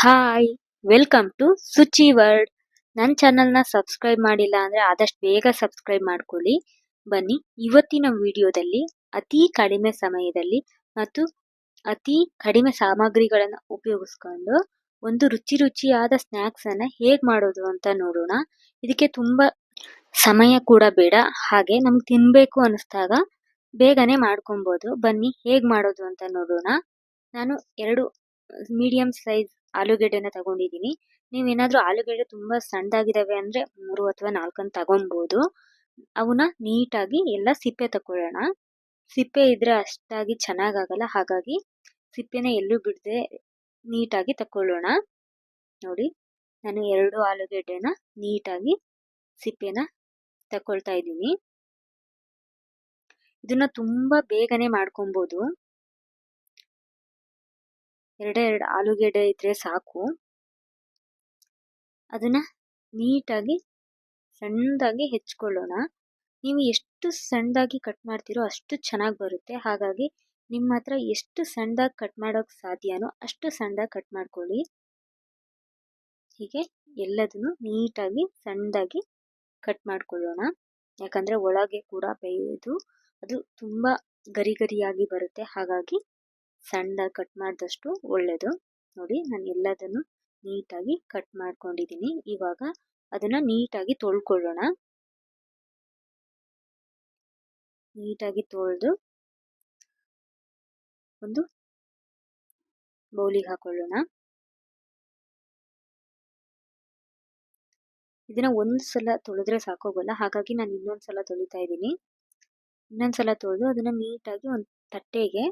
Hi welcome to Suchi world. ನನ್ನ ಚಾನಲ್ನ subscribe ಮಾಡಿಲ್ಲ ಅಂದರೆ ಆದಷ್ಟು ಬೇಗ ಸಬ್ಸ್ಕ್ರೈಬ್ ಮಾಡ್ಕೊಳ್ಳಿ. ಬನ್ನಿ, ಇವತ್ತಿನ ವಿಡಿಯೋದಲ್ಲಿ ಅತಿ ಕಡಿಮೆ ಸಮಯದಲ್ಲಿ ಮತ್ತು ಅತಿ ಕಡಿಮೆ ಸಾಮಗ್ರಿಗಳನ್ನು ಉಪಯೋಗಿಸ್ಕೊಂಡು ಒಂದು ರುಚಿಯಾದ ಸ್ನ್ಯಾಕ್ಸನ್ನು ಹೇಗೆ ಮಾಡೋದು ಅಂತ ನೋಡೋಣ. ಇದಕ್ಕೆ ತುಂಬ ಸಮಯ ಕೂಡ ಬೇಡ, ಹಾಗೆ ನಮ್ಗೆ ತಿನ್ನಬೇಕು ಅನ್ನಿಸ್ದಾಗ ಬೇಗನೆ ಮಾಡ್ಕೊಬೋದು. ಬನ್ನಿ ಹೇಗೆ ಮಾಡೋದು ಅಂತ ನೋಡೋಣ. ನಾನು 2 ಮೀಡಿಯಂ ಸೈಜ್ ಆಲೂಗೆಡ್ಡೆನ ತಗೊಂಡಿದ್ದೀನಿ. ನೀವೇನಾದರೂ ಆಲೂಗೆಡ್ಡೆ ತುಂಬ ಸಣ್ಣದಾಗಿದ್ದಾವೆ ಅಂದರೆ 3 ಅಥವಾ 4 ತಗೊಬೋದು. ಅವನ್ನ ನೀಟಾಗಿ ಎಲ್ಲ ಸಿಪ್ಪೆ ತಗೊಳ್ಳೋಣ. ಸಿಪ್ಪೆ ಇದ್ರೆ ಅಷ್ಟಾಗಿ ಚೆನ್ನಾಗಾಗಲ್ಲ, ಹಾಗಾಗಿ ಸಿಪ್ಪೆನ ಎಲ್ಲೂ ಬಿಡದೆ ನೀಟಾಗಿ ತಗೊಳ್ಳೋಣ. ನೋಡಿ, ನಾನು 2 ಆಲೂಗೆಡ್ಡೆನ ನೀಟಾಗಿ ಸಿಪ್ಪೆನ ತಗೊಳ್ತಾ ಇದ್ದೀನಿ. ಇದನ್ನ ತುಂಬ ಬೇಗನೆ ಮಾಡ್ಕೊಬೋದು. 2 ಆಲೂಗೆಡ್ಡೆ ಇದ್ರೆ ಸಾಕು. ಅದನ್ನ ನೀಟಾಗಿ ಸಣ್ಣದಾಗಿ ಹೆಚ್ಕೊಳ್ಳೋಣ. ನೀವು ಎಷ್ಟು ಸಣ್ಣದಾಗಿ ಕಟ್ ಮಾಡ್ತೀರೋ ಅಷ್ಟು ಚೆನ್ನಾಗಿ ಬರುತ್ತೆ. ಹಾಗಾಗಿ ನಿಮ್ಮ ಹತ್ರ ಎಷ್ಟು ಸಣ್ಣದಾಗಿ ಕಟ್ ಮಾಡೋಕ್ಕೆ ಸಾಧ್ಯನೋ ಅಷ್ಟು ಸಣ್ಣದಾಗಿ ಕಟ್ ಮಾಡ್ಕೊಳ್ಳಿ. ಹೀಗೆ ಎಲ್ಲದನ್ನು ನೀಟಾಗಿ ಸಣ್ಣದಾಗಿ ಕಟ್ ಮಾಡ್ಕೊಳ್ಳೋಣ. ಯಾಕಂದರೆ ಒಳಗೆ ಕೂಡ ಬೇಯೋದು, ಅದು ತುಂಬ ಗರಿಯಾಗಿ ಬರುತ್ತೆ. ಹಾಗಾಗಿ ಸಣ್ಣದಾಗಿ ಕಟ್ ಮಾಡಿದಷ್ಟು ಒಳ್ಳೆಯದು. ನೋಡಿ, ನಾನು ಎಲ್ಲದನ್ನು ನೀಟಾಗಿ ಕಟ್ ಮಾಡ್ಕೊಂಡಿದ್ದೀನಿ. ಇವಾಗ ಅದನ್ನು ನೀಟಾಗಿ ತೊಳ್ಕೊಳ್ಳೋಣ. ನೀಟಾಗಿ ತೊಳೆದು ಒಂದು ಬೌಲಿಗೆ ಹಾಕೊಳ್ಳೋಣ. ಇದನ್ನ ಒಂದು ಸಲ ತೊಳೆದ್ರೆ ಸಾಕೋಗಲ್ಲ, ಹಾಗಾಗಿ ನಾನು ಇನ್ನೊಂದು ಸಲ ತೊಳಿತಾ ಇದ್ದೀನಿ. ಇನ್ನೊಂದು ಸಲ ತೊಳೆದು ಅದನ್ನ ನೀಟಾಗಿ ಒಂದು ತಟ್ಟೆಗೆ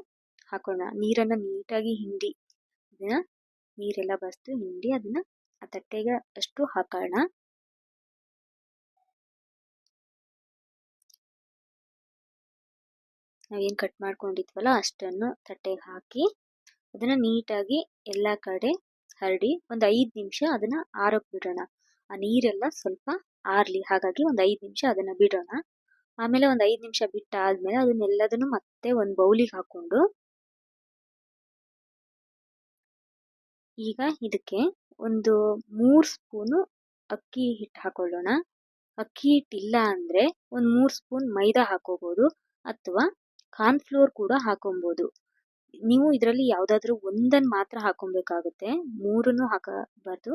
ಹಾಕೋಣ. ನೀರನ್ನು ನೀಟಾಗಿ ಹಿಂಡಿ, ಇದನ್ನ ನೀರೆಲ್ಲ ಬಸ್ತು ಹಿಂಡಿ ಅದನ್ನ ಆ ತಟ್ಟೆಗೆ ಅಷ್ಟು ಹಾಕೋಣ. ನಾವೇನು ಕಟ್ ಮಾಡ್ಕೊಂಡಿದ್ವಲ್ಲ ಅಷ್ಟನ್ನು ತಟ್ಟೆಗೆ ಹಾಕಿ ಅದನ್ನ ನೀಟಾಗಿ ಎಲ್ಲ ಕಡೆ ಹರಡಿ ಒಂದು 5 ನಿಮಿಷ ಅದನ್ನ ಆರೋಕ್ ಬಿಡೋಣ. ಆ ನೀರೆಲ್ಲ ಸ್ವಲ್ಪ ಆರ್ಲಿ, ಹಾಗಾಗಿ ಒಂದು 5 ನಿಮಿಷ ಅದನ್ನ ಬಿಡೋಣ. ಆಮೇಲೆ ಒಂದು 5 ನಿಮಿಷ ಬಿಟ್ಟಾದ್ಮೇಲೆ ಅದನ್ನೆಲ್ಲದನ್ನು ಮತ್ತೆ ಒಂದು ಬೌಲಿಗೆ ಹಾಕೊಂಡು ಈಗ ಇದಕ್ಕೆ ಒಂದು 3 ಸ್ಪೂನು ಅಕ್ಕಿ ಹಿಟ್ಟು ಹಾಕೊಳ್ಳೋಣ. ಅಕ್ಕಿ ಹಿಟ್ಟಿಲ್ಲ ಅಂದರೆ ಒಂದು 3 ಸ್ಪೂನ್ ಮೈದಾ ಹಾಕೋಬೋದು, ಅಥವಾ ಕಾರ್ನ್ಫ್ಲೋರ್ ಕೂಡ ಹಾಕೊಬೋದು. ನೀವು ಇದರಲ್ಲಿ ಯಾವುದಾದ್ರೂ ಒಂದನ್ನು ಮಾತ್ರ ಹಾಕೊಬೇಕಾಗುತ್ತೆ, 3 ಹಾಕಬಾರ್ದು.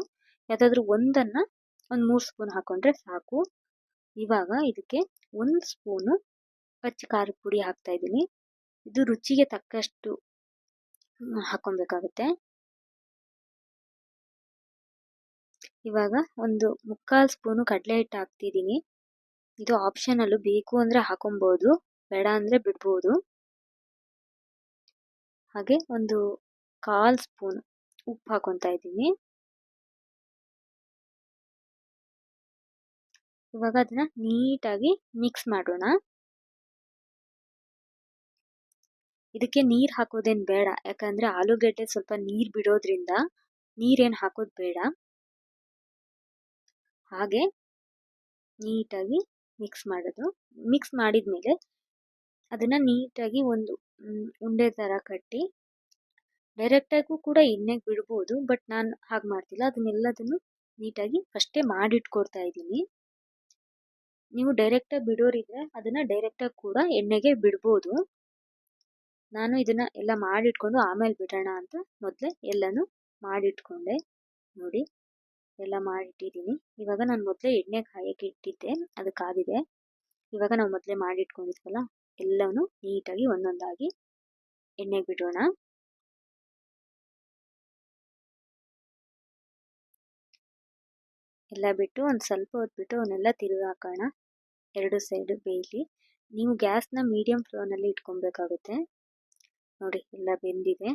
ಯಾವುದಾದ್ರೂ ಒಂದನ್ನು ಒಂದು 3 ಸ್ಪೂನ್ ಹಾಕೊಂಡ್ರೆ ಸಾಕು. ಇವಾಗ ಇದಕ್ಕೆ 1 ಸ್ಪೂನು ಅಚ್ಚ ಖಾರದ ಪುಡಿ ಹಾಕ್ತಾ ಇದ್ದೀನಿ. ಇದು ರುಚಿಗೆ ತಕ್ಕಷ್ಟು ಹಾಕೊಬೇಕಾಗುತ್ತೆ. ಇವಾಗ ಒಂದು 3/4 ಸ್ಪೂನು ಕಡಲೆ ಹಿಟ್ಟು ಹಾಕ್ತಿದ್ದೀನಿ. ಇದು ಆಪ್ಷನಲ್ಲು, ಬೇಕು ಅಂದರೆ ಹಾಕೊಬೋದು, ಬೇಡ ಅಂದರೆ ಬಿಡ್ಬೋದು. ಹಾಗೆ ಒಂದು 1/4 ಸ್ಪೂನ್ ಉಪ್ಪು ಹಾಕೊತಾ ಇದ್ದೀನಿ. ಇವಾಗ ಅದನ್ನ ನೀಟಾಗಿ ಮಿಕ್ಸ್ ಮಾಡೋಣ. ಇದಕ್ಕೆ ನೀರು ಹಾಕೋದೇನು ಬೇಡ, ಯಾಕಂದರೆ ಆಲೂಗೆಡ್ಡೆ ಸ್ವಲ್ಪ ನೀರು ಬಿಡೋದ್ರಿಂದ ನೀರೇನು ಹಾಕೋದು ಬೇಡ. ಹಾಗೆ ನೀಟಾಗಿ ಮಿಕ್ಸ್ ಮಾಡೋದು. ಮಿಕ್ಸ್ ಮಾಡಿದ್ಮೇಲೆ ಅದನ್ನು ನೀಟಾಗಿ ಒಂದು ಉಂಡೆ ಥರ ಕಟ್ಟಿ ಡೈರೆಕ್ಟಾಗೂ ಕೂಡ ಎಣ್ಣೆಗೆ ಬಿಡ್ಬೋದು, ಬಟ್ ನಾನು ಹಾಗೆ ಮಾಡ್ತಿಲ್ಲ. ಅದನ್ನೆಲ್ಲದನ್ನು ನೀಟಾಗಿ ಫಸ್ಟೇ ಮಾಡಿಟ್ಕೊಡ್ತಾ ಇದ್ದೀನಿ. ನೀವು ಡೈರೆಕ್ಟಾಗಿ ಬಿಡೋರಿದ್ರೆ ಅದನ್ನು ಡೈರೆಕ್ಟಾಗಿ ಕೂಡ ಎಣ್ಣೆಗೆ ಬಿಡ್ಬೋದು. ನಾನು ಇದನ್ನು ಎಲ್ಲ ಮಾಡಿಟ್ಕೊಂಡು ಆಮೇಲೆ ಬಿಡೋಣ ಅಂತ ಮೊದಲೇ ಎಲ್ಲನೂ ಮಾಡಿಟ್ಕೊಂಡೆ. ನೋಡಿ, ಎಲ್ಲ ಮಾಡಿಟ್ಟಿದ್ದೀನಿ. ಇವಾಗ ನಾನು ಮೊದಲೇ ಎಣ್ಣೆ ಕಾಯಕ್ಕೆ ಇಟ್ಟಿದ್ದೆ, ಅದು ಕಾದಿದೆ. ಇವಾಗ ನಾವು ಮೊದಲೇ ಮಾಡಿಟ್ಕೊಂಡಿದ್ವಲ್ಲ ಎಲ್ಲವೂ ನೀಟಾಗಿ ಒಂದೊಂದಾಗಿ ಎಣ್ಣೆಗೆ ಬಿಡೋಣ. ಎಲ್ಲ ಬಿಟ್ಟು ಒಂದು ಸ್ವಲ್ಪ ಹೊತ್ತು ಬಿಟ್ಟು ಅವನ್ನೆಲ್ಲ ತಿರುಗಿ ಹಾಕೋಣ. 2 ಸೈಡು ಬೇಯಲಿ. ನೀವು ಗ್ಯಾಸ್ನ ಮೀಡಿಯಂ ಫ್ಲೇಮ್ನಲ್ಲಿ ಇಟ್ಕೊಬೇಕಾಗುತ್ತೆ. ನೋಡಿ, ಎಲ್ಲ ಬೆಂದಿದೆ.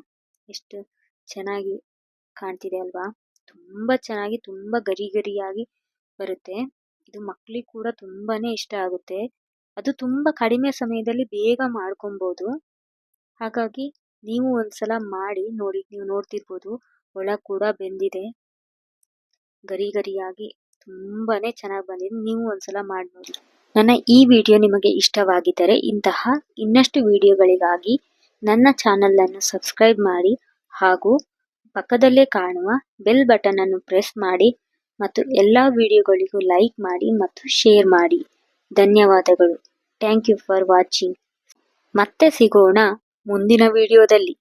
ಎಷ್ಟು ಚೆನ್ನಾಗಿ ಕಾಣ್ತಿದೆ ಅಲ್ವಾ? ತುಂಬ ಚೆನ್ನಾಗಿ, ತುಂಬ ಗರಿಯಾಗಿ ಬರುತ್ತೆ. ಇದು ಮಕ್ಕಳಿಗೆ ಕೂಡ ತುಂಬಾ ಇಷ್ಟ ಆಗುತ್ತೆ. ಅದು ತುಂಬ ಕಡಿಮೆ ಸಮಯದಲ್ಲಿ ಬೇಗ ಮಾಡ್ಕೊಬೋದು. ಹಾಗಾಗಿ ನೀವು ಒಂದ್ಸಲ ಮಾಡಿ ನೋಡಿ. ನೀವು ನೋಡ್ತಿರ್ಬೋದು, ಒಳಗೆ ಕೂಡ ಬೆಂದಿದೆ, ಗರಿಯಾಗಿ ತುಂಬಾ ಚೆನ್ನಾಗಿ ಬಂದಿದೆ. ನೀವು ಒಂದ್ಸಲ ಮಾಡಿ ನೋಡಿ. ನನ್ನ ಈ ವಿಡಿಯೋ ನಿಮಗೆ ಇಷ್ಟವಾಗಿದ್ದರೆ ಇಂತಹ ಇನ್ನಷ್ಟು ವಿಡಿಯೋಗಳಿಗಾಗಿ ನನ್ನ ಚಾನಲನ್ನು ಸಬ್ಸ್ಕ್ರೈಬ್ ಮಾಡಿ ಹಾಗೂ ಪಕ್ಕದಲ್ಲೇ ಕಾಣುವ ಬೆಲ್ ಬಟನ್ ಅನ್ನು ಪ್ರೆಸ್ ಮಾಡಿ ಮತ್ತು ಎಲ್ಲ ವಿಡಿಯೋಗಳಿಗೂ ಲೈಕ್ ಮಾಡಿ ಮತ್ತು ಶೇರ್ ಮಾಡಿ. ಧನ್ಯವಾದಗಳು. Thank you for watching. ಮತ್ತೆ ಸಿಗೋಣ ಮುಂದಿನ ವಿಡಿಯೋದಲ್ಲಿ.